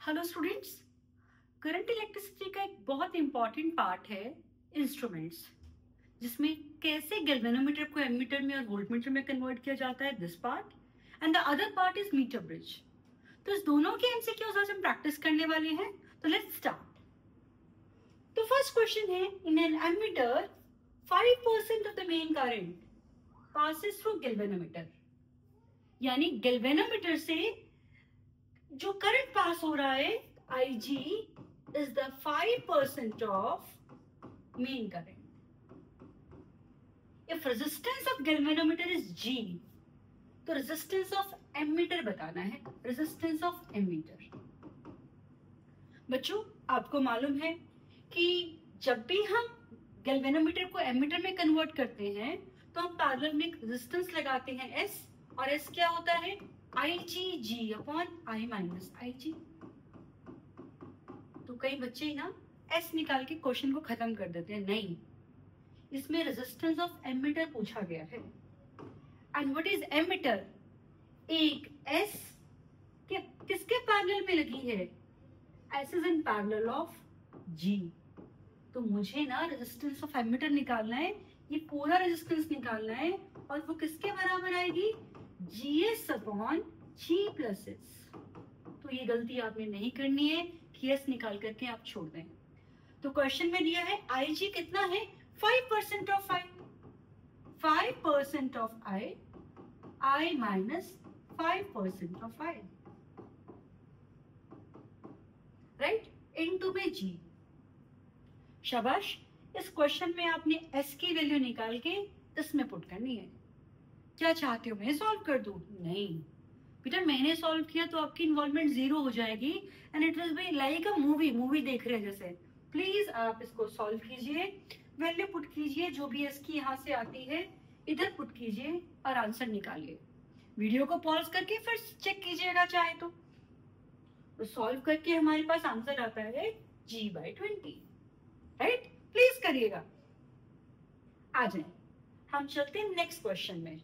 Hello students, current electricity का एक बहुत इंपॉर्टेंट पार्ट है इंस्ट्रूमेंट्स, जिसमें कैसे गैल्वेनोमीटर को एमीटर में और वोल्टमीटर में कन्वर्ट किया जाता है, this part, and the other part is metre bridge. तो इस दोनों के एमसीक्यूज आज हम प्रैक्टिस करने वाले हैं। तो लेट्स स्टार्ट। तो फर्स्ट क्वेश्चन है, in an ammeter 5% of the main current passes through galvanometer, यानी गैल्वेनोमीटर से जो करंट पास हो रहा है Ig is the 5% of main current. If resistance of galvanometer is G, तो resistance of ammeter बताना है, resistance of ammeter। बच्चों, आपको मालूम है कि जब भी हम गैल्वेनोमीटर को एमीटर में कन्वर्ट करते हैं तो हम पैरेलल में रेजिस्टेंस लगाते हैं S, और S क्या होता है? Ig upon I minus Ig। तो कई बच्चे ना S निकाल के क्वेश्चन को खत्म कर देते हैं। नहीं, इसमें रेजिस्टेंस ऑफ एमीटर पूछा गया है। And what is ammeter? एक S किसके पैरेलल में लगी है? S is in parallel of G। तो मुझे ना रेजिस्टेंस ऑफ एमीटर निकालना है, ये पूरा रेजिस्टेंस निकालना है, और वो किसके बराबर आएगी? GS upon G plus S। तो ये गलती आपने नहीं करनी है कि S निकाल करके आप छोड़ दें। तो क्वेश्चन में दिया है Ig कितना है? 5% of I, 5% of I minus 5% of I, right, into में G। शाबाश। इस क्वेश्चन में आपने S की वैल्यू निकाल के इसमें पुट करनी है। क्या चाहते हो मैं सॉल्व कर दूं? नहीं बेटा, मैंने सॉल्व किया तो आपकी इन्वॉल्वमेंट 0 हो जाएगी, and it will be like a movie देख रहे हैं जैसे। प्लीज आप इसको सॉल्व कीजिए, वैल्यू पुट कीजिए, जो भी इसकी यहाँ से आती है इधर पुट कीजिए और आंसर निकालिए। वीडियो को पॉज करके फिर चेक कीजिएगा चाहे तो सॉल्व करके हमारे पास आंसर आता है G/20, राइट। प्लीज करिएगा। आ जाए, हम चलते हैं नेक्स्ट क्वेश्चन में।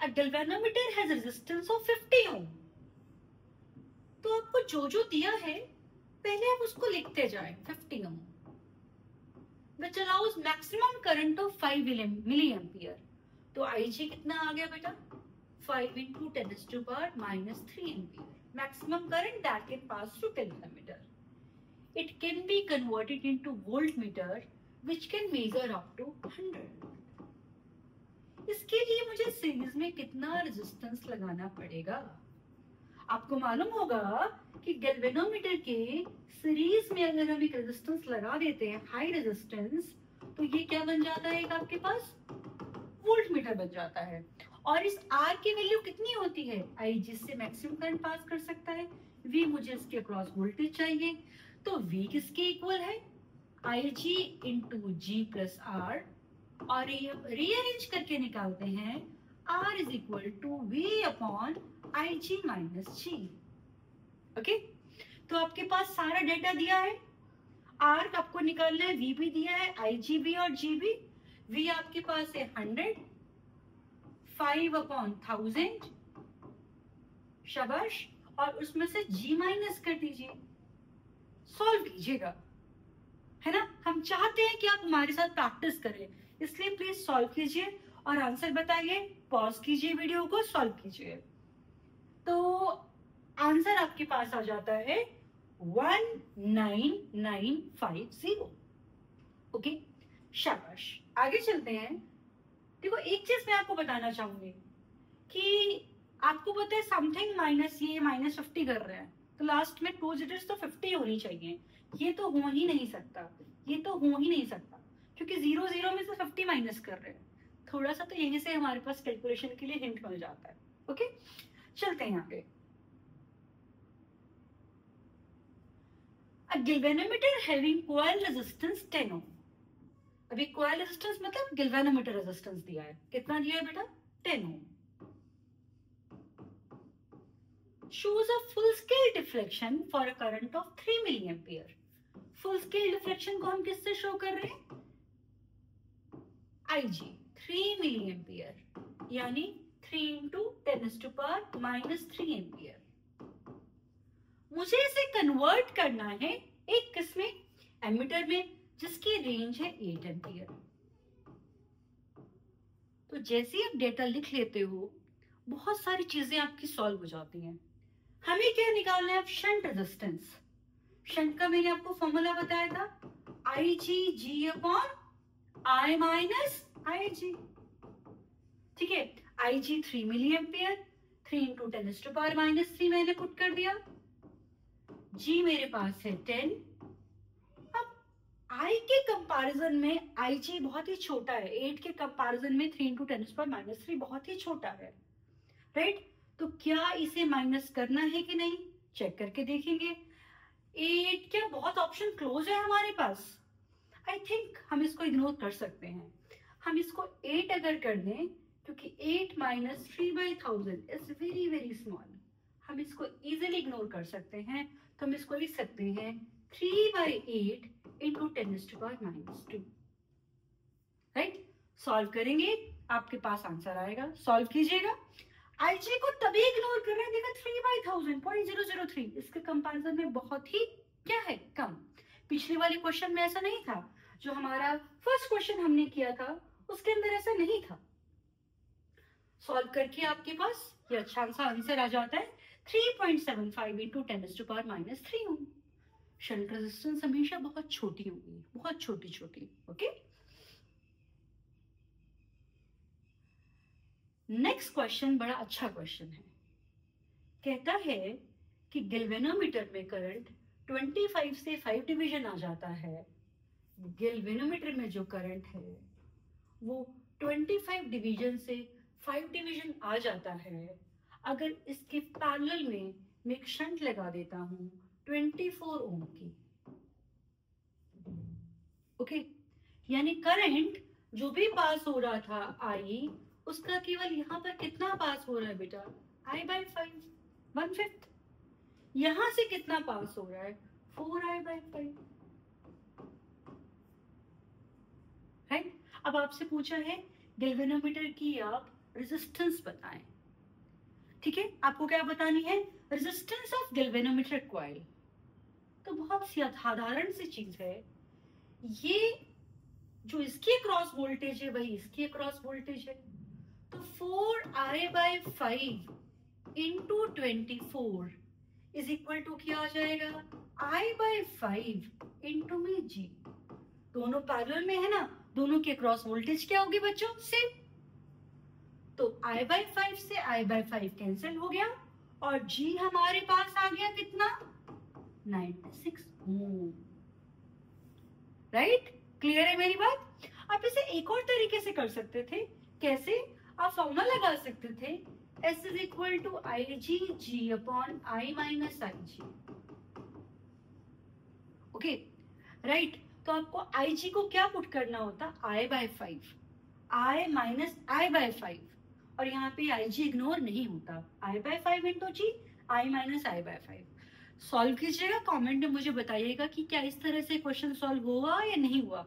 A galvanometer has a resistance of 50 ohm। तो आपको जो दिया है पहले आप उसको लिखते जाएं। 50 ohm which allows maximum current of 5 milliampere। तो Ig कितना आ गया बेटा? 5 into 10⁻³ ampere, maximum current that can pass through galvanometer। It can be converted into voltmeter which can measure up to 100। इसके लिए मुझे सीरीज में कितना रेजिस्टेंस लगाना पड़ेगा? आपको मालूम होगा कि गैल्वेनोमीटर के सीरीज में अगर हम एक रेजिस्टेंस लगा देते हैं, हाई रेजिस्टेंस, तो ये क्या बन जाता है? एक आपके पास वोल्टमीटर बन जाता है। और इस R की वैल्यू कितनी होती है? I जिससे मैक्सिमम करंट पास कर सकता है, V मुझे इसके अक्रॉस वोल्टेज चाहिए, तो V किसके इक्वल है? Ig into G plus R, और रीअरेंज करके निकालते हैं R is equal to V upon Ig minus G। Okay, तो आपके पास सारा डेटा दिया है, R आपको निकालना है, V भी दिया है, Ig भी और G भी। V आपके पास है 100, 5 अपॉन 1000, शाबाश, और उसमें से G माइनस कर दीजिए, सॉल्व कीजिएगा, है ना। हम चाहते हैं कि आप हमारे साथ प्रैक्टिस करें, इसलिए प्लीज सॉल्व कीजिए और आंसर बताइए। पॉज कीजिए, वीडियो को सॉल्व कीजिए। तो आंसर आपके पास आ जाता है 19950। ओके, शाबाश। आगे चलते हैं। देखो, एक चीज मैं आपको बताना चाहूंगी कि आपको पता है समथिंग माइनस ये -50 कर रहे हैं, तो लास्ट में 2 डिजिट्स तो 50 होनी चाहिए। ये तो हो ही नहीं सकता, ये तो हो ही नहीं सकता, क्योंकि 0 0 में से 50 माइनस कर रहे हैं। थोड़ा सा तो यहीं से हमारे पास कैलकुलेशन के लिए हिंट मिल जाता है। ओके, चलते हैं आगे। A galvanometer having coil resistance 10 ohm। अभी coil resistance मतलब galvanometer resistance दिया है, कितना दिया है बेटा? 10 ohm। shows a full scale deflection for a current of 3 milliampere। Full scale deflection को हम किससे शो कर रहे हैं? Ig 3 मिलीएम्पियर, यानी 3 into 10⁻³ एम्पियर। मुझे इसे कन्वर्ट करना है एक किसमें, एमीटर में, जिसकी रेंज है 8 एम्पियर। तो जैसे ही आप डेटा लिख लेते हो बहुत सारी चीजें आपकी सॉल्व हो जाती हैं। हमें क्या निकालना है अब, शंट रेजिस्टेंस। शंट का मैंने आपको फॉर्मूला बताया था, आई G upon I minus I जी। ठीक है, I ji 3 milli ampere, 3 into 10⁻³ मैंने पुट कर दिया। जी मेरे पास है 10। अब आई के कंपैरिजन में आई जी बहुत ही छोटा है, 8 के कंपैरिजन में 3 इंटू 10⁻³ बहुत ही छोटा है, राइट। तो क्या इसे माइनस करना है कि नहीं, चेक करके देखेंगे। 8 क्या बहुत ऑप्शन क्लोज है हमारे पास, आई थिंक हम इसको इग्नोर कर सकते हैं। हम इसको 8 अगर कर दें, क्योंकि 8 minus 3/1000 is very very small, हम इसको इजीली इग्नोर कर सकते हैं। तो हम इसको लिख सकते हैं 3/8 इंटू 10⁻², राइट। सॉल्व करेंगे, आपके पास आंसर आएगा, सॉल्व कीजिएगा। आईजी को तभी इग्नोर कर रहे हैं, देखा 3/1000 0.003, इसके कंपैरिजन में बहुत ही क्या है, कम। पिछले वाले क्वेश्चन में ऐसा नहीं था, जो हमारा फर्स्ट क्वेश्चन हमने किया था उसके अंदर ऐसा नहीं था। सॉल्व करके आपके पास ये अच्छा सा आंसर आ जाता है 3.75 इंटू 10⁻³ ओम। शंट रेजिस्टेंस हमेशा बहुत छोटी होगी, बहुत छोटी छोटी, ओके। नेक्स्ट क्वेश्चन बड़ा अच्छा क्वेश्चन है। कहता है कि गैल्वेनोमीटर में करंट 25 से 5 डिवीजन आ जाता है। गैल्वेनोमीटर में जो करंट है वो 25 डिवीजन से 5 डिवीजन आ जाता है। अगर इसके पैरेलल में मैं एक शंट लगा देता हूं 24 ओम की, ओके। यानी करंट जो भी पास हो रहा था आई, उसका केवल यहां पर कितना पास हो रहा है बेटा, I/5, 1/5। यहां से कितना पास हो रहा है, 4I/5, राइट। अब आपसे पूछा है गैल्वेनोमीटर की आप रेजिस्टेंस बताएं, ठीक है। आपको क्या बतानी है, रेजिस्टेंस ऑफ गैल्वेनोमीटर कॉइल। तो बहुत साधारण सी चीज है, ये जो इसकी क्रॉस वोल्टेज है वही इसकी क्रॉस वोल्टेज है। तो 4I/5 into 24 is equal to क्या आ जाएगा, I/5 इंटू में जी। दोनों पैरेलल में है ना, दोनों के क्रॉस वोल्टेज क्या होगी बच्चों, सेम। तो I/5 से I/5 कैंसिल हो गया और जी हमारे पास आ गया कितना, 96 ओम, राइट। क्लियर है मेरी बात। आप इसे एक और तरीके से कर सकते थे, कैसे, आप फॉर्मूला लगा सकते थे S is equal to IG upon I minus IG, okay, right. तो आपको IG को क्या पुट करना होता, I/5, I माइनस I/5, और यहाँ पे IG इग्नोर नहीं होता, I/5 into G, I minus I/5। Solve कीजिएगा, कमेंट में मुझे बताइएगा कि क्या इस तरह से क्वेश्चन सॉल्व हुआ या नहीं हुआ।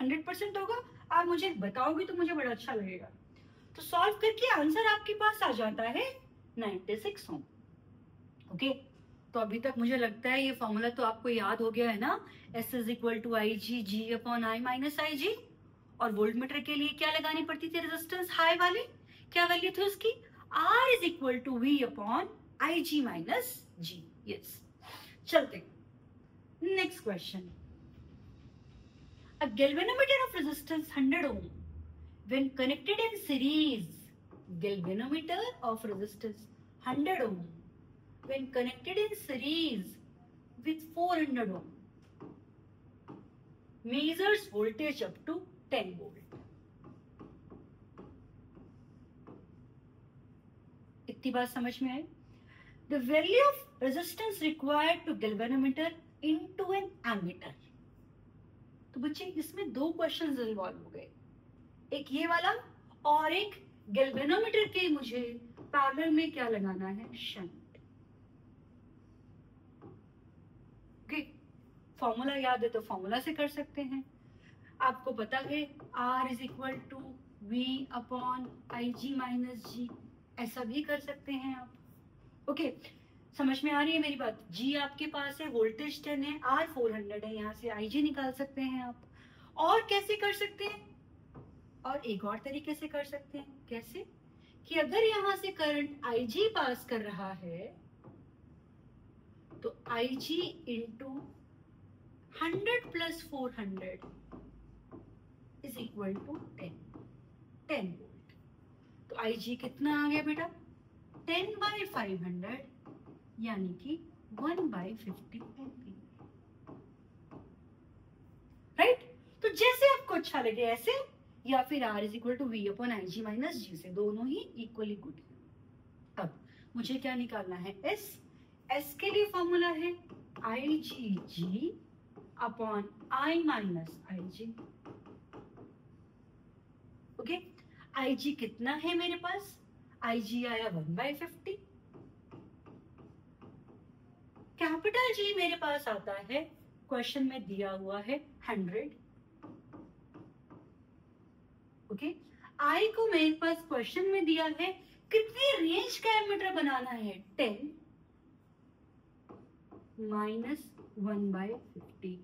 100% होगा, आप मुझे बताओगे तो मुझे बड़ा अच्छा लगेगा। तो सॉल्व करके आंसर आपके पास आ जाता है 96 ओम, ओके। तो अभी तक मुझे लगता है ये फॉर्मूला तो आपको याद हो गया है ना, S is equal to IG upon I minus IG। और वोल्टमीटर के लिए क्या लगानी पड़ती थी, रेजिस्टेंस हाई वाले, क्या वैल्यू थी उसकी, R is equal to V upon IG minus G। Yes, चलते next question. A galvanometer of resistance 100 ohm when connected in series, galvanometer of resistance 100 ohm when connected in series with 400 ohm measures voltage up to 10 volt। इतनी बात समझ में आई। The value of resistance required to galvanometer into an ammeter। तो बच्चे इसमें दो questions involve हो गए, एक ये वाला और एक गैल्वेनोमीटर के मुझे पैरेलल में क्या लगाना है, शंट, ओके। फॉर्मूला याद है तो फॉर्मूला से कर सकते हैं। आपको पता है R is equal to V upon IG minus G, ऐसा भी कर सकते हैं आप, ओके। समझ में आ रही है मेरी बात? जी आपके पास है, वोल्टेज 10 है, आर 400 है, यहाँ से आई जी निकाल सकते हैं आप। और कैसे कर सकते हैं? और एक और तरीके से कर सकते हैं। कैसे? कि अगर यहाँ से करंट आई जी पास कर रहा है तो I G into 100 plus 400 is equal to 10 volt. तो आई जी कितना आ गया बेटा? 10/500 यानी कि 1/50 एम्पीयर। राइट? तो जैसे आपको अच्छा लगे ऐसे, या फिर R is equal to V upon I G minus G से, दोनों ही इक्वली गुड है। अब मुझे क्या निकालना है? S के लिए फॉर्मूला है I G upon I minus I G. Okay, I G कितना है मेरे पास? आई जी आया 1/50। कैपिटल जी मेरे पास आता है, क्वेश्चन में दिया हुआ है 100। ओके, आई को मेरे पास क्वेश्चन में दिया है कितनी रेंज का एमीटर बनाना है? 10 माइनस 1/50।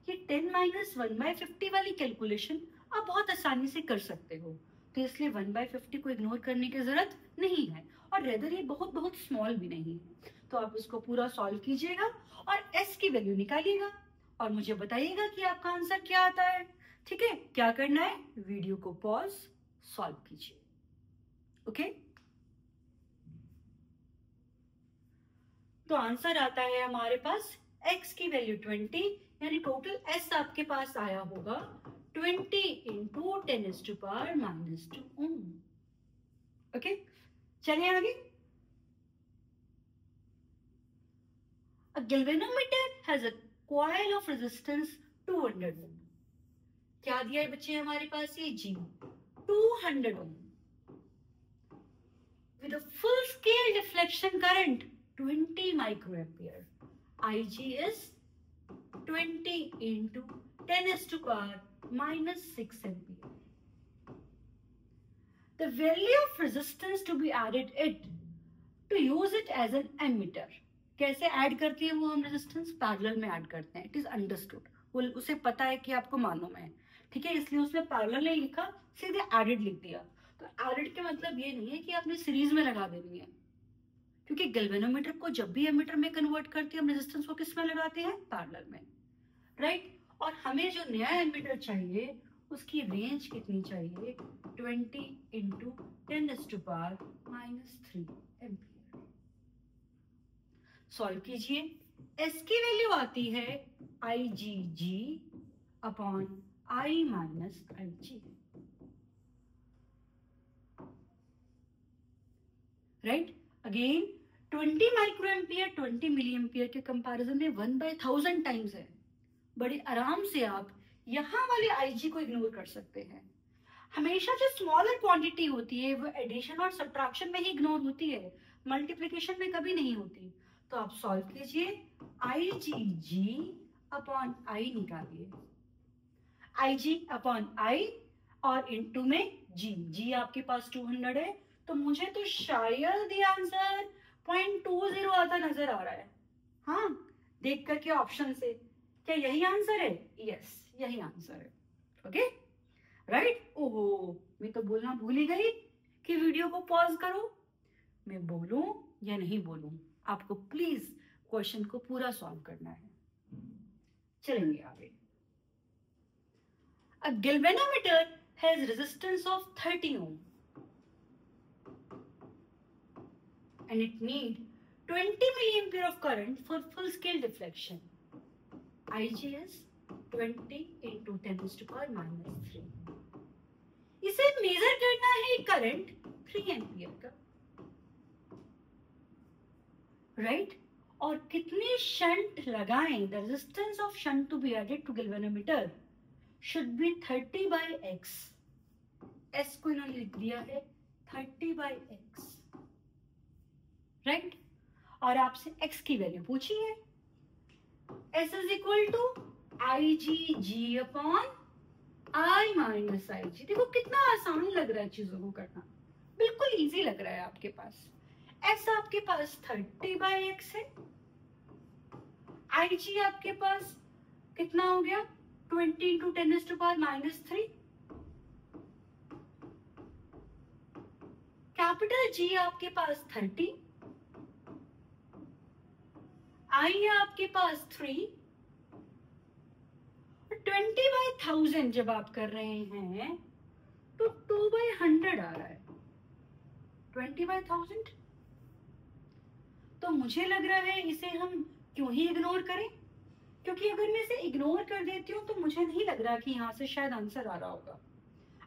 ये 10 माइनस 1/50 वाली कैलकुलेशन आप बहुत आसानी से कर सकते हो, तो इसलिए 1/50 को इग्नोर करने की जरूरत नहीं है, और रेदर ये बहुत बहुत स्मॉल भी नहीं है। तो आप इसको पूरा सॉल्व कीजिएगा और एस की वैल्यू निकालिएगा और मुझे बताइएगा कि आपका आंसर क्या आता है। ठीक है? क्या करना है? वीडियो को पॉज, सॉल्व कीजिए। ओके, तो आंसर आता है हमारे पास x की वैल्यू 20, यानी टोटल s आपके पास आया होगा 20 इंटू 10⁻⁻2 ओम। ओके, चलिए आगे। A galvanometer has a coil of resistance 200 ohm। क्या दिया है बच्चे हमारे पास? ये G 200 ohm with a full scale deflection current 20 microampere. Ig is 20 into 10⁻⁻6 ampere. The value of resistance to be added it to use it as an ammeter। कैसे add करते हैं वो हम रेजिस्टेंस? पैरेलल में ऐड करते हैं। It is understood, वो उसे पता है कि आपको मालूम है। ठीक है, इसलिए उसने पैरेलल नहीं लिखा, सीधे एडेड लिख दिया। तो एडेड के मतलब ये नहीं है कि आपने सीरीज में लगा देनी है, क्योंकि गैल्वेनोमीटर को जब भी एमीटर में कन्वर्ट करते हैं हम रेजिस्टेंस को किस में लगाते हैं? पैरेलल में। राइट? और हमें जो नया एमीटर चाहिए उसकी रेंज कितनी चाहिए? 20 इंटू 10⁻⁻3 एम्पीयर। सॉल्व कीजिए। एस की वैल्यू आती है I G upon I minus I G. Right? Again 20 micro ampere 20 milli ampere के कंपैरिजन में 1/1000 टाइम्स है। बड़े आराम से आप यहाँ वाले आई जी को इग्नोर कर सकते हैं। हमेशा जो स्मॉलर क्वांटिटी होती है वो एडिशन और सब्ट्रैक्शन में ही इग्नोर होती है, मल्टीप्लिकेशन में कभी नहीं होती। तो आप सॉल्व कीजिए, आई जी अपॉन आई निकालिए, आई जी अपॉन आई और इनटू में जी आपके पास 200 है, तो मुझे तो शायद ये आंसर 0.20 आता नजर आ रहा है। हाँ, देख करके ऑप्शन से, क्या यही आंसर है? यस, यही आंसर है। Okay, right? ओहो, मैं तो बोलना भूल ही गई कि वीडियो को पॉज करो। मैं बोलूं या नहीं बोलूं, आपको प्लीज क्वेश्चन को पूरा सॉल्व करना है। चलेंगे आगे। A galvanometer has resistance of 30 ohm and it need 20 milliampere of current for full scale deflection. Ig is 20 into 10⁻⁻3। इसे मेजर करना है करंट 3 एम्पियर का। राइट? और कितने शंट लगाएं? The resistance of shunt to be added to galvanometer should be 30/x। s को इन्होंने लिख दिया है 30/x। राइट? और आपसे x की वैल्यू पूछी है, s is equal to I G upon I minus I G. देखो कितना आसान लग रहा है चीजों को करना, बिल्कुल इजी लग रहा है आपके पास। S आपके पास 30/x है, IG आपके पास कितना हो गया 20 × 10⁻³ कैपिटल G आपके पास 30, I है आपके पास 3, 20/1000 जब आप कर रहे हैं तो 2/100 आ रहा है, 20/1000। तो मुझे लग रहा है इसे हम क्यों ही इग्नोर करें, क्योंकि अगर मैं इसे इग्नोर कर देती हूँ तो मुझे नहीं लग रहा कि यहाँ से शायद आंसर आ रहा होगा।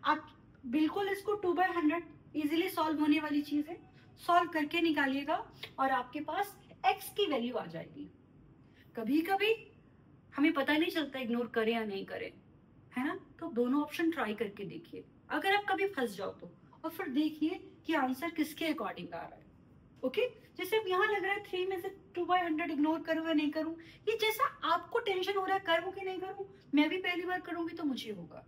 आप बिल्कुल इसको 2/100 इजीली सॉल्व होने वाली चीज है, सॉल्व करके निकालिएगा और आपके पास x की वैल्यू आ जाएगी। कभी कभी हमें पता नहीं चलता इग्नोर करें या नहीं करें, है ना, तो दोनों ऑप्शन ट्राई करके देखिए। अगर आप कभी फंस जाओ तो, और फिर देखिए कि आंसर किसके अकॉर्डिंग आ रहा है। ओके, जैसे अब यहाँ लग रहा है 3 में से 2/100 इग्नोर करूँ या नहीं करूँ, ये जैसा आपको टेंशन हो रहा है करूँ कि नहीं करूँ, मैं भी पहली बार करूंगी तो मुझे होगा,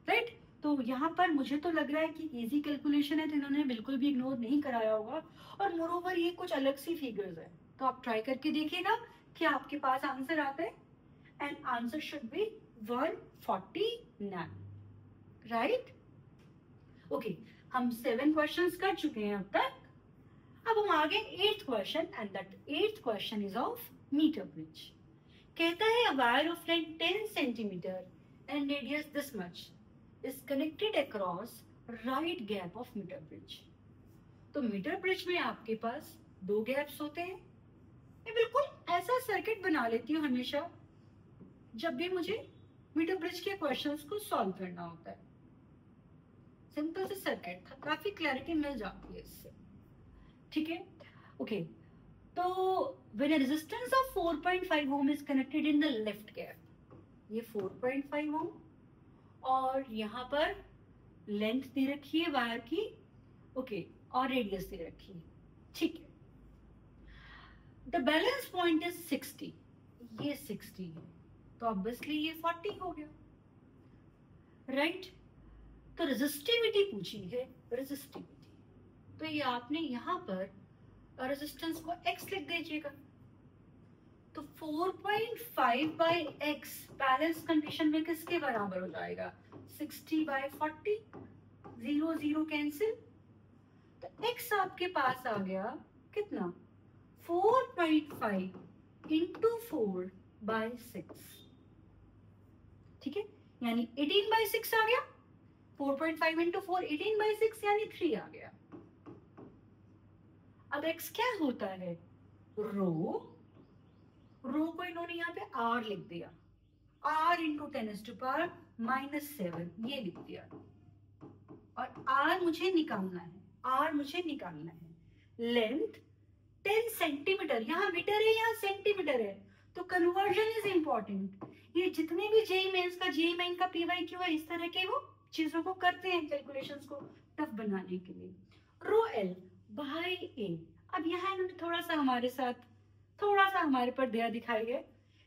राइट। तो यहाँ पर मुझे तो लग रहा है कि इजी कैलकुलेशन है, तो इन्होंने बिल्कुल भी इग्नोर नहीं कराया होगा, और मोरोवर ये कुछ अलग सी फिगर्स है, तो आप ट्राई करके देखिएगा कि आपके पास आंसर आता है, and answer should be 149, right. Okay, हम 7 क्वेश्चंस कर चुके हैं अब तक। अब हम आगे 8th question, and that 8th question is of metre bridge. कहता है a wire of length 10 centimeter and radius this much is connected across right gap of meter bridge। तो मीटर ब्रिज में आपके पास 2 गैप्स होते हैं। मैं बिल्कुल ऐसा सर्किट बना लेती हूँ हमेशा जब भी मुझे मीटर ब्रिज के क्वेश्चंस को सॉल्व करना होता है। सिंपल से सर्किट था, काफी क्लैरिटी मिल जाती है इससे, ठीक है। ओके, तो when a resistance of 4.5 ohm is connected in the left gap, ये 4.5 ohm और यहाँ पर लेंथ दे रखी है वायर की, ओके, और रेडियस दे रखी है, ठीक है। द बैलेंस पॉइंट इज 60, ये 60 है, तो ऑब्वियसली ये 40 हो गया, राइट। तो रेजिस्टिविटी पूछी है, रेजिस्टिविटी, तो ये आपने यहाँ पर रेजिस्टेंस को x लिख दीजिएगा। तो 4.5/x बैलेंस कंडीशन में किसके बराबर हो जाएगा, 60/40, 0 0 कैंसिल, तो x आपके पास आ गया कितना 4.5 × 4/6, ठीक है, यानी 18/6 आ गया। 4.5 × 4 18/6 यानी 3 आ गया। अब x क्या होता है, रो को इन्होंने यहाँ पे r लिख दिया, r × 10⁻⁻7 ये लिख दिया, और r मुझे निकालना है, लेंथ 10 सेंटीमीटर, यहाँ मीटर है यहाँ सेंटीमीटर है, तो कन्वर्जन इज इंपॉर्टेंट। ये जितने भी जेईई मेंस का PYQ है, इस तरह के वो चीजों को करते हैं कैलकुलेशंस को टफ बनाने के लिए। रो L बाय A, अब यहाँ इन्होंने थोड़ा सा हमारे पर दया दिखाई है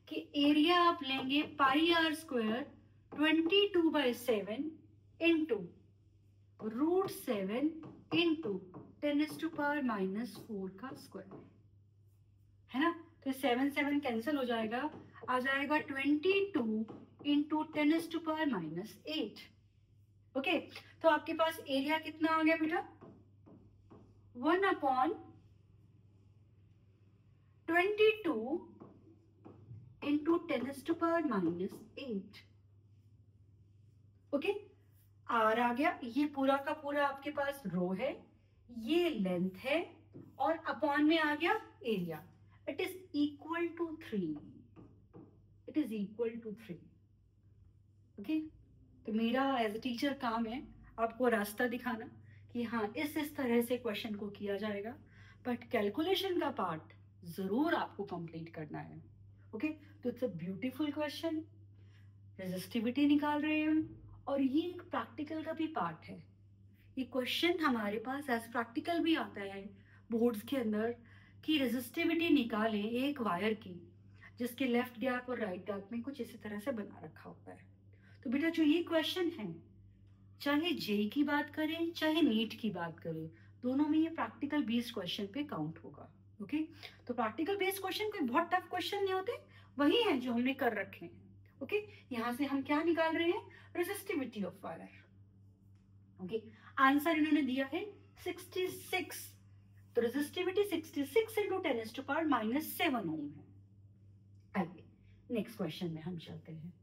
कि एरिया आप लेंगे πr² 22/7 × √7 × 10⁻⁻4 का स्क्वायर, है ना। तो 7 कैंसिल हो जाएगा, आ जाएगा 22 × 10⁻⁻8। ओके, तो आपके पास एरिया कितना आ गया बेटा, 1/22 × 10⁻⁸। ओके, आर आ गया, ये पूरा का पूरा आपके पास रो है, ये लेंथ है, और अपॉन में आ गया area, it is equal to 3, okay. तो मेरा एज ए टीचर काम है आपको रास्ता दिखाना कि हाँ इस तरह से क्वेश्चन को किया जाएगा, बट कैलकुलेशन का पार्ट जरूर आपको कंप्लीट करना है, ओके। तो it's a beautiful question, resistivity निकाल रहे हैं, और ये एक प्रैक्टिकल का भी पार्ट है। ये क्वेश्चन हमारे पास एज प्रैक्टिकल भी आता है बोर्ड्स के अंदर कि रेजिस्टिविटी निकालें एक वायर की जिसके लेफ्ट गैप और राइट गैप में कुछ इसी तरह से बना रखा होता है। तो बेटा जो ये क्वेश्चन है, चाहे जेई की बात करें चाहे नीट की बात करें, दोनों में ये प्रैक्टिकल बेस्ड क्वेश्चन पे काउंट होगा। ओके, तो प्रैक्टिकल बेस्ड क्वेश्चन कोई बहुत टफ क्वेश्चन नहीं होते, वही है जो हमने कर रखे हैं। ओके, यहाँ से हम क्या निकाल रहे हैं, resistivity of wire. Okay, answer इन्होंने दिया है 66, तो रेजिस्टिविटी 66 इंटू 10⁻⁻7 ओम है। आइए नेक्स्ट क्वेश्चन में हम चलते हैं।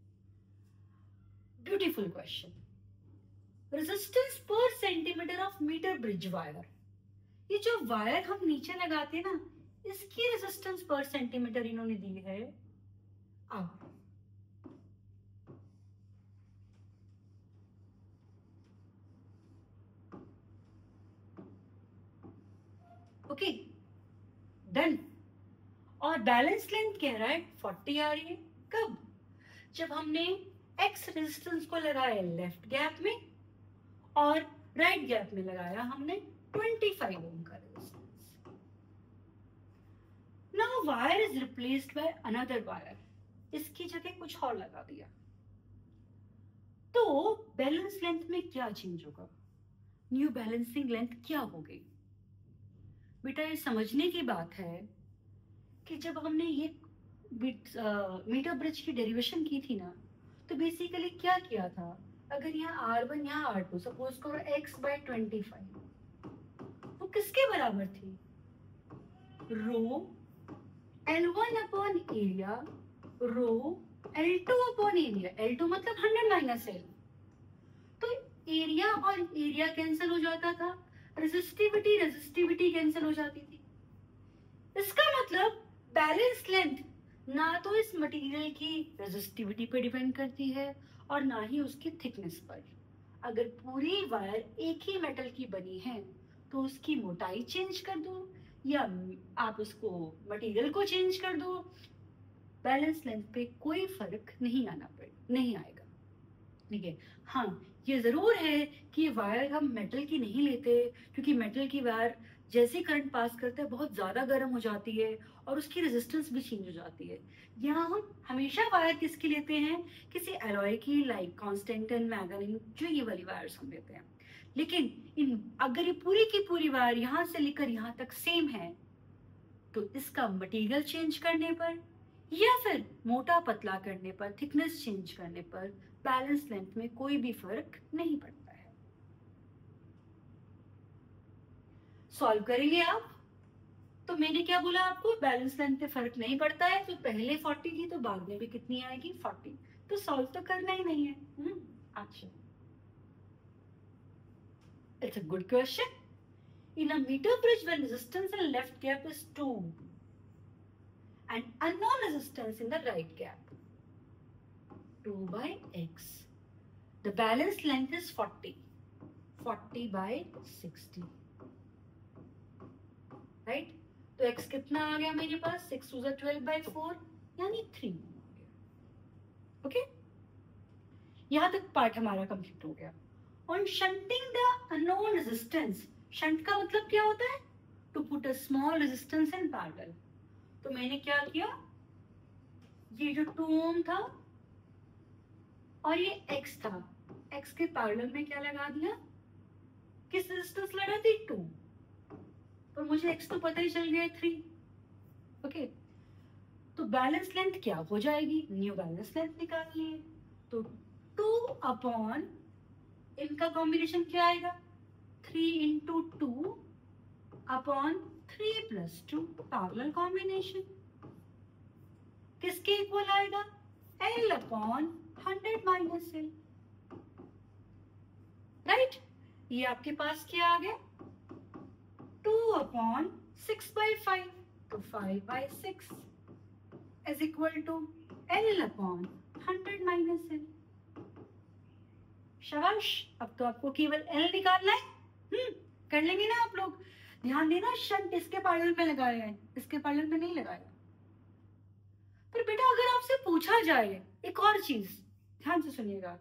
Beautiful question, resistance per centimetre of metre bridge wire. ये जो वायर हम नीचे लगाते हैं ना, इसकी रेजिस्टेंस पर सेंटीमीटर इन्होंने दी है। अब ओके डन, और बैलेंस लेंथ कह रहा है 40 आ रही है। कब, जब हमने एक्स रेजिस्टेंस को लगाया लेफ्ट गैप में और राइट गैप में लगाया हमने 25 ओम का resistance. Now wire is replaced by another wire, इसकी जगह कुछ और लगा दिया, तो बैलेंस लेंथ में क्या चेंज होगा, न्यू बैलेंसिंग लेंथ क्या होगी। बेटा ये समझने की बात है कि जब हमने ये मीटर ब्रिज की डेरिवेशन की थी ना, तो बेसिकली क्या किया था, अगर यहाँ R1 यहाँ R2 सपोज करो x/25, वो किसके बराबर थी, रो L1 अपॉन एरिया रो L2 अपॉन एरिया, L2 मतलब 100 - L, तो एरिया और एरिया कैंसिल हो जाता था, रेजिस्टिविटी कैंसिल हो जाती थी। इसका मतलब बैलेंस लेंथ ना तो इस मटेरियल की रेजिस्टिविटी पे डिपेंड करती है और ना ही उसकी थिकनेस पर। अगर पूरी वायर एक ही मेटल की बनी है तो उसकी मोटाई चेंज कर दो या आप उसको मटेरियल को चेंज कर दो, बैलेंस लेंथ पे कोई फर्क नहीं आएगा। ठीक है, हाँ ये जरूर है कि वायर हम मेटल की नहीं लेते, क्योंकि मेटल की वायर जैसे करंट पास करते हैं बहुत ज्यादा गर्म हो जाती है और उसकी रेजिस्टेंस भी चेंज हो जाती है। यहाँ हम हमेशा वायर किसकी लेते हैं, किसी एलॉय की, लाइक कॉन्स्टेंटन, मैग्नीन, जो ये वाली वायर्स हम लेते हैं। लेकिन अगर ये पूरी की पूरी वायर यहाँ से लेकर यहाँ तक सेम है, तो इसका मटेरियल चेंज करने पर या फिर मोटा पतला करने पर, थिकनेस चेंज करने पर बैलेंस लेंथ में कोई भी फर्क नहीं पड़ता है। सॉल्व करेंगे आप, तो मैंने क्या बोला आपको, बैलेंस लेंथ पे फर्क नहीं पड़ता है, तो पहले 40 थी तो बाद में भी कितनी आएगी 40, तो सॉल्व तो करना ही नहीं है। अच्छा, it's a good question. In a meter bridge, when resistance in left gap is 2 and unknown resistance in the right gap 2/x, the balance length is 40/60, right? तो x कितना आ गया मेरे पास, 6 2 12/4 यानी 3 हो गया। ओके, यहां तक पार्ट हमारा कंप्लीट हो गया। On shunting the unknown resistance, shunt का मतलब क्या होता है, to put a small resistance in parallel. तो मैंने क्या किया, ये जो 2 ओम था और ये x था, x के पैरेलल में क्या लगा दिया, किस रेजिस्टेंस लगा दी 2, पर मुझे x तो पता ही चल गया 3। ओके, तो बैलेंस लेंथ क्या हो जाएगी, न्यू बैलेंस लेंथ निकालनी है, तो 2 अपॉन इनका कॉम्बिनेशन क्या आएगा, 3 × 2 अपॉन 3 + 2 पैरेलल कॉम्बिनेशन, किसके इक्वल आएगा, L अपॉन 100 - L, राइट। ये आपके पास क्या आ गया, 2 अपॉन 6/5, तो 5/6 is equal to L upon 100 - L। शाबाश, अब तो आपको केवल L निकालना है। कर लेंगे ना आप लोग। ध्यान देना, शंट इसके पैरेलल में लगाया है, इसके पैरेलल में नहीं लगाया। पर बेटा अगर आपसे पूछा जाए एक और चीज, ध्यान से सुनिएगा,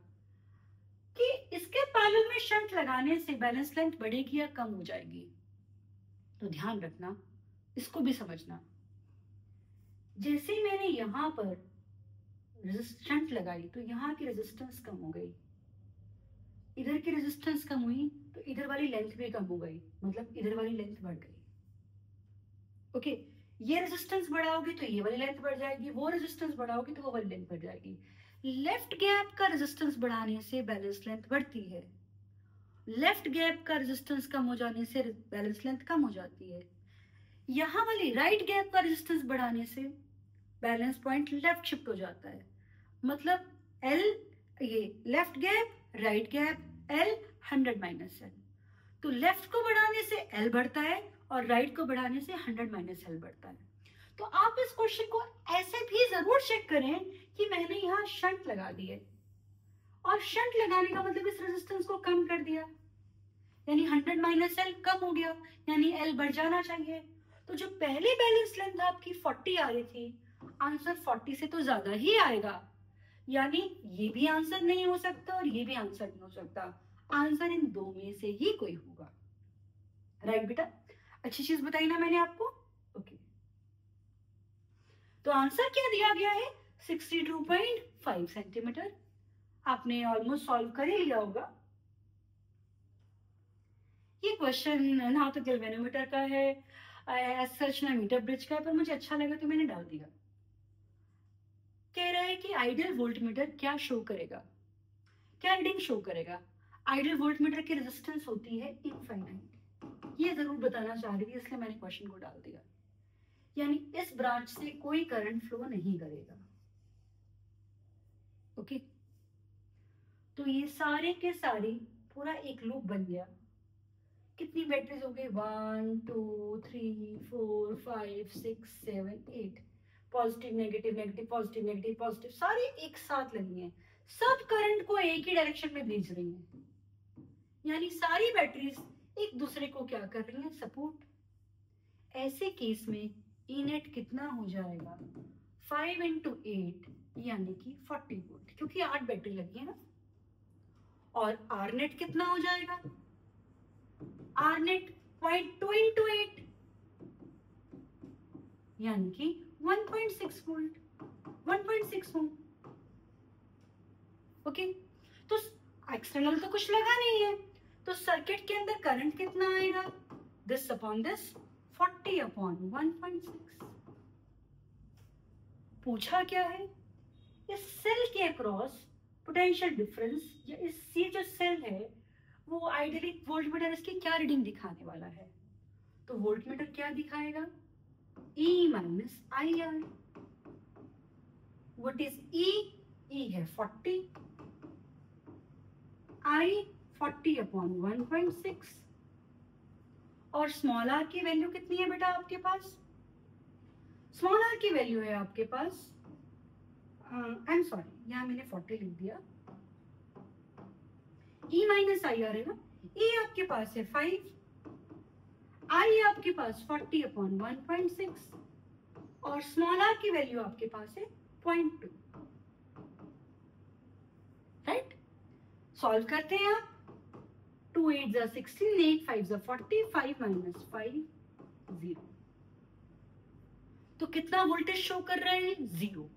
कि इसके पैरेलल में शंट लगाने से बैलेंस लेंथ बढ़ेगी या कम हो जाएगी, तो ध्यान रखना, इसको भी समझना। जैसे मैंने यहां पर शंट लगाई तो यहाँ की रेजिस्टेंस कम हो गई, इधर की रेजिस्टेंस कम हुई, तो तो इधर वाली लेंथ भी कम हो गई, मतलब इधर वाली लेंथ बढ़ गई। ओके, ये रेजिस्टेंस बढ़ाओगे तो ये वाली लेंथ बढ़ जाएगी, वो रेजिस्टेंस बढ़ाओगे तो वो वाली लेंथ बढ़ जाएगी। लेफ्ट गैप का रेजिस्टेंस बढ़ाने से बैलेंस लेंथ बढ़ती है, लेफ्ट गैप का रेजिस्टेंस कम हो जाने से बैलेंस लेंथ कम हो जाती है। यहाँ वाली राइट गैप का रेजिस्टेंस बढ़ाने से बैलेंस पॉइंट लेफ्ट शिफ्ट हो जाता है। मतलब एल, ये left gap, right gap, L 100 minus L. तो लेफ्ट को बढ़ाने से एल बढ़ता है और राइट को बढ़ाने से 100 माइनस एल बढ़ता है। तो आप इस क्वेश्चन को ऐसे भी जरूर चेक करें कि मैंने यहाँ शंट लगा दी है, और शंट लगाने का मतलब इस रेजिस्टेंस को कम कर दिया, यानी 100 माइनस एल कम हो गया, यानी एल बढ़ जाना चाहिए। तो जो पहली बैलेंस लेंथ आपकी 40 आ रही थी, आंसर 40 से तो ज्यादा ही आएगा, यानी ये भी आंसर नहीं हो सकता और ये भी आंसर नहीं हो सकता, आंसर इन दो में से ही कोई होगा। राइट बेटा, अच्छी चीज बताई ना मैंने आपको। ओके, तो आंसर क्या दिया गया है, 62.5 सेंटीमीटर। आपने ऑलमोस्ट सॉल्व कर ही लिया होगा। ये क्वेश्चन ना तो गैल्वेनोमीटर का है, एज सच ना मीटर ब्रिज का है, पर मुझे अच्छा लगा तो मैंने डाल दिया। कह रहा है कि आइडियल वोल्टमीटर क्या शो करेगा, क्या रीडिंग शो करेगा। आइडियल वोल्टमीटर की रेजिस्टेंस होती है इनफाइनाइट, ये जरूर बताना चाह रही थी इसलिए मैंने क्वेश्चन को डाल दिया। यानी इस ब्रांच से कोई करंट फ्लो नहीं करेगा। ओके, तो ये सारे के सारे पूरा एक लूप बन गया। कितनी बैटरीज हो गई, 1 2 3 4 5 6 7 8, positive negative negative positive negative positive, सारे एक साथ लगी हैं, सब करंट को एक ही डायरेक्शन में भेज रही हैं, यानी सारी बैटरीज एक दूसरे को क्या कर रही हैं, सपोर्ट। ऐसे केस में ई नेट कितना हो जाएगा, 5 × 8 यानी कि 40 वोल्ट, क्योंकि 8 बैटरी लगी है ना। और आर नेट कितना हो जाएगा, आर नेट 0.2 × 8 यानी कि 1.6 वोल्ट, 1.6 ओम। ओके, तो एक्सटर्नल तो कुछ लगा नहीं है, तो सर्किट के अंदर करंट कितना आएगा, दिस अपॉन दिस, 40 अपॉन 1.6। पूछा क्या है, इस सेल के अक्रॉस पोटेंशियल डिफरेंस, या इस ये जो सेल है वो आइडियली वोल्टमीटर इसकी क्या रीडिंग दिखाने वाला है। तो वोल्टमीटर क्या दिखाएगा, E minus I R. What is E? E है 40, I 40 अपॉन 1.6, और स्मॉल r की वैल्यू कितनी है बेटा आपके पास, स्मॉल r की वैल्यू है आपके पास, आई एम सॉरी यहाँ मैंने 40 लिख दिया, E माइनस आई आर है ना, E आपके पास है 5, I आपके पास 40 अपॉन 1.6, और स्मॉल r की वैल्यू आपके पास है 0.2। राइट, सॉल्व करते हैं आप, 2 8 जा 16, 8 5 जा 40, 5 माइनस 5 0। तो कितना वोल्टेज शो कर रहे हैं, 0।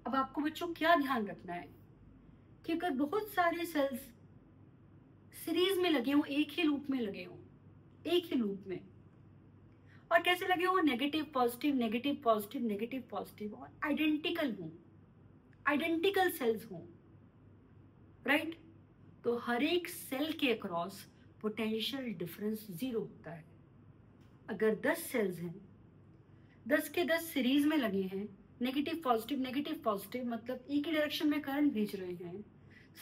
अब आपको बच्चों क्या ध्यान रखना है कि अगर बहुत सारे सेल्स सीरीज में लगे हो, एक ही लूप में लगे हो, एक ही लूप में, और कैसे लगे हो, negative positive negative positive negative positive, और आइडेंटिकल हो, आइडेंटिकल सेल्स हो, राइट, तो हर एक सेल के अक्रॉस पोटेंशियल डिफरेंस 0 होता है। अगर 10 सेल्स हैं, 10 के 10 सीरीज में लगे हैं, नेगेटिव पॉजिटिव मतलब एक ही डायरेक्शन में करंट भेज रहे हैं,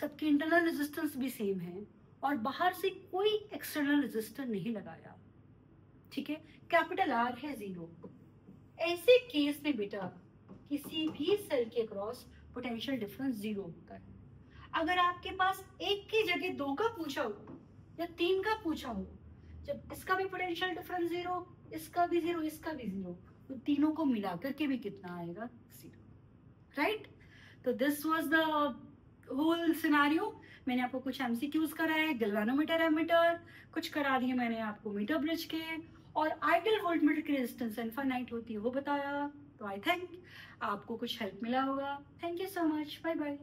सबके इंटरनल रेजिस्टेंस भी सेम है, और बाहर से कोई एक्सटर्नल रेजिस्टर नहीं लगाया, ठीक है, कैपिटल R है 0। ऐसे केस में बेटा किसी भी सेल के क्रॉस पोटेंशियल डिफरेंस 0 होता है। अगर आपके पास एक की जगह 2 का पूछा हो या 3 का पूछा हो, जब इसका भी पोटेंशियल डिफरेंस 0, इसका भी 0, इसका भी 0, तो तीनों को मिलाकर के भी कितना आएगा, 0। राइट, तो this was the whole scenario. मैंने आपको कुछ एमसीक्यूज कराए, गैल्वेनोमीटर, एमीटर, कुछ करा दिए मैंने आपको मीटर ब्रिज के, और आइडियल वोल्टमीटर की रेजिस्टेंस इनफाइनाइट होती है वो बताया। तो आई थिंक आपको कुछ हेल्प मिला होगा। Thank you so much, bye bye.